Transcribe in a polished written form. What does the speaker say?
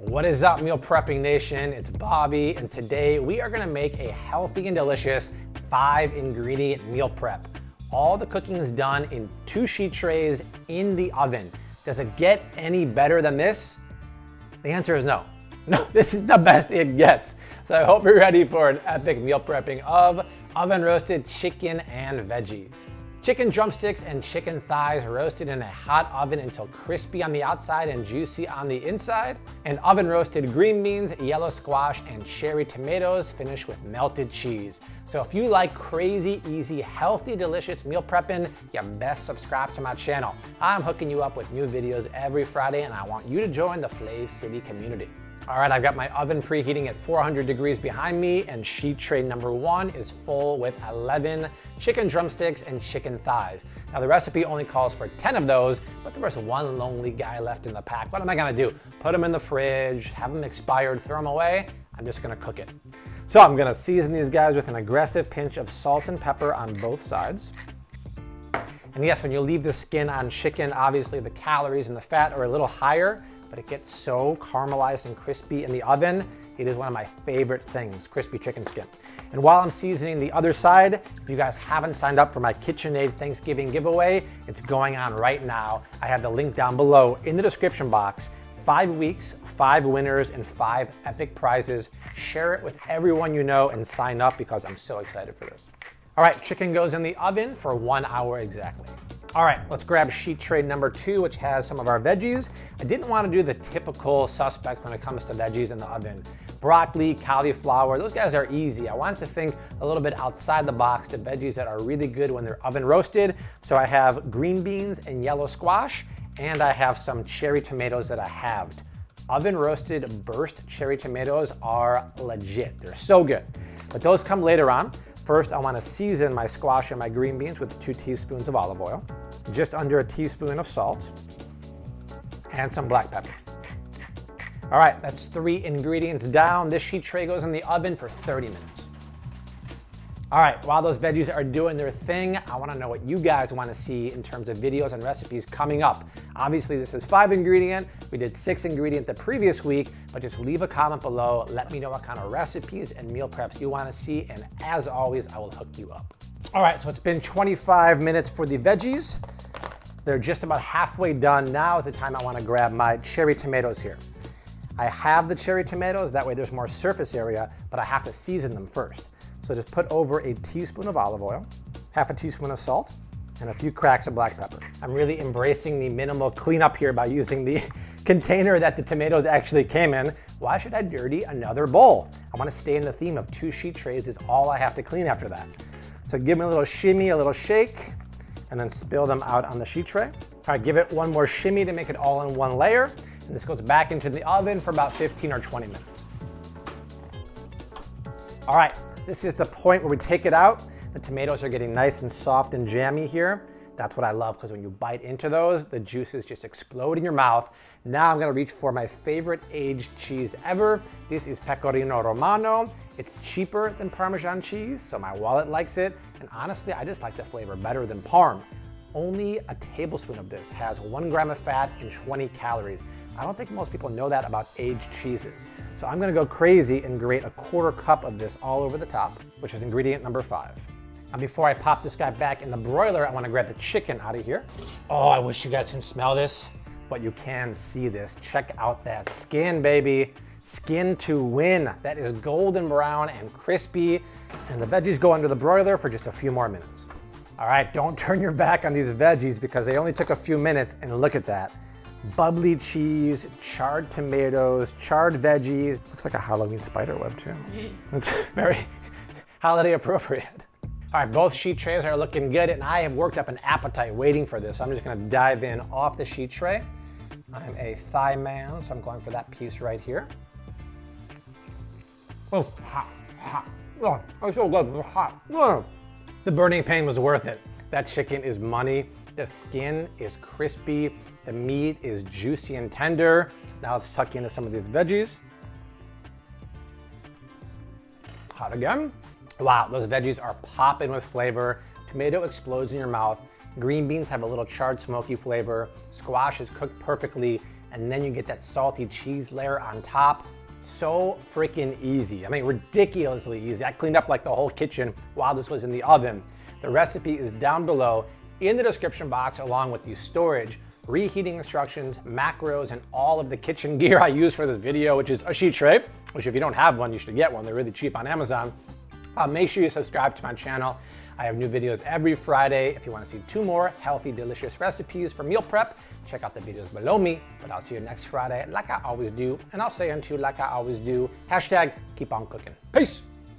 What is up, meal prepping nation? It's Bobby, and today we are gonna make a healthy and delicious 5-ingredient meal prep. All the cooking is done in 2 sheet trays in the oven. Does it get any better than this? The answer is no. No, this is the best it gets. So I hope you're ready for an epic meal prepping of oven roasted chicken and veggies. Chicken drumsticks and chicken thighs roasted in a hot oven until crispy on the outside and juicy on the inside. And oven roasted green beans, yellow squash, and cherry tomatoes finished with melted cheese. So if you like crazy, easy, healthy, delicious meal prepping, you best subscribe to my channel. I'm hooking you up with new videos every Friday, and I want you to join the Flav City community. All right, I've got my oven preheating at 400 degrees behind me, and sheet tray number 1 is full with 11 chicken drumsticks and chicken thighs. Now the recipe only calls for 10 of those, but there was one lonely guy left in the pack. What am I gonna do? Put them in the fridge, have them expired, throw them away? I'm just gonna cook it. So I'm gonna season these guys with an aggressive pinch of salt and pepper on both sides. And yes, when you leave the skin on chicken, obviously the calories and the fat are a little higher, but it gets so caramelized and crispy in the oven. It is one of my favorite things, crispy chicken skin. And while I'm seasoning the other side, if you guys haven't signed up for my KitchenAid Thanksgiving giveaway, it's going on right now. I have the link down below in the description box. 5 weeks, 5 winners, and 5 epic prizes. Share it with everyone you know and sign up because I'm so excited for this. All right, chicken goes in the oven for 1 hour exactly. All right, let's grab sheet tray number 2, which has some of our veggies. I didn't want to do the typical suspect when it comes to veggies in the oven. Broccoli, cauliflower, those guys are easy. I wanted to think a little bit outside the box to veggies that are really good when they're oven roasted. So I have green beans and yellow squash, and I have some cherry tomatoes that I halved. Oven roasted burst cherry tomatoes are legit. They're so good, but those come later on. First, I want to season my squash and my green beans with 2 teaspoons of olive oil, just under a teaspoon of salt, and some black pepper. All right, that's 3 ingredients down. This sheet tray goes in the oven for 30 minutes. All right, while those veggies are doing their thing, I want to know what you guys want to see in terms of videos and recipes coming up. Obviously, this is 5 ingredient. We did 6 ingredient the previous week, but just leave a comment below. Let me know what kind of recipes and meal preps you want to see, and as always, I will hook you up. All right, so it's been 25 minutes for the veggies. They're just about halfway done. Now is the time I want to grab my cherry tomatoes here. I have the cherry tomatoes, that way there's more surface area, but I have to season them first. So just put over a teaspoon of olive oil, half a teaspoon of salt, and a few cracks of black pepper. I'm really embracing the minimal cleanup here by using the container that the tomatoes actually came in. Why should I dirty another bowl? I want to stay in the theme of 2 sheet trays is all I have to clean after that. So give me a little shimmy, a little shake, and then spill them out on the sheet tray. All right, give it one more shimmy to make it all in one layer. And this goes back into the oven for about 15 or 20 minutes. All right. This is the point where we take it out. The tomatoes are getting nice and soft and jammy here. That's what I love, because when you bite into those, the juices just explode in your mouth. Now I'm gonna reach for my favorite aged cheese ever. This is Pecorino Romano. It's cheaper than Parmesan cheese, so my wallet likes it. And honestly, I just like the flavor better than Parm. Only a tablespoon of this has 1 gram of fat and 20 calories. I don't think most people know that about aged cheeses. So I'm gonna go crazy and grate a 1/4 cup of this all over the top, which is ingredient number 5. Now before I pop this guy back in the broiler, I wanna grab the chicken out of here. Oh, I wish you guys can smell this, but you can see this. Check out that skin, baby. Skin to win. That is golden brown and crispy. And the veggies go under the broiler for just a few more minutes. All right, don't turn your back on these veggies because they only took a few minutes, and look at that. Bubbly cheese, charred tomatoes, charred veggies. Looks like a Halloween spider web too. It's very holiday appropriate. All right, both sheet trays are looking good, and I have worked up an appetite waiting for this. So I'm just gonna dive in off the sheet tray. I'm a thigh man, so I'm going for that piece right here. Oh, hot, hot. Oh, it's so good, it's hot. Oh. The burning pain was worth it. That chicken is money. The skin is crispy. The meat is juicy and tender. Now let's tuck into some of these veggies. Hot again. Wow, those veggies are popping with flavor. Tomato explodes in your mouth. Green beans have a little charred, smoky flavor. Squash is cooked perfectly. and then you get that salty cheese layer on top. So freaking easy. I mean, ridiculously easy. I cleaned up like the whole kitchen while this was in the oven. The recipe is down below in the description box, along with the storage, reheating instructions, macros, and all of the kitchen gear I use for this video, which is a sheet tray, which if you don't have one, you should get one. They're really cheap on Amazon. Make sure you subscribe to my channel. I have new videos every Friday. If you want to see 2 more healthy, delicious recipes for meal prep, check out the videos below me. But I'll see you next Friday like I always do. And I'll say unto you like I always do, hashtag keep on cooking. Peace.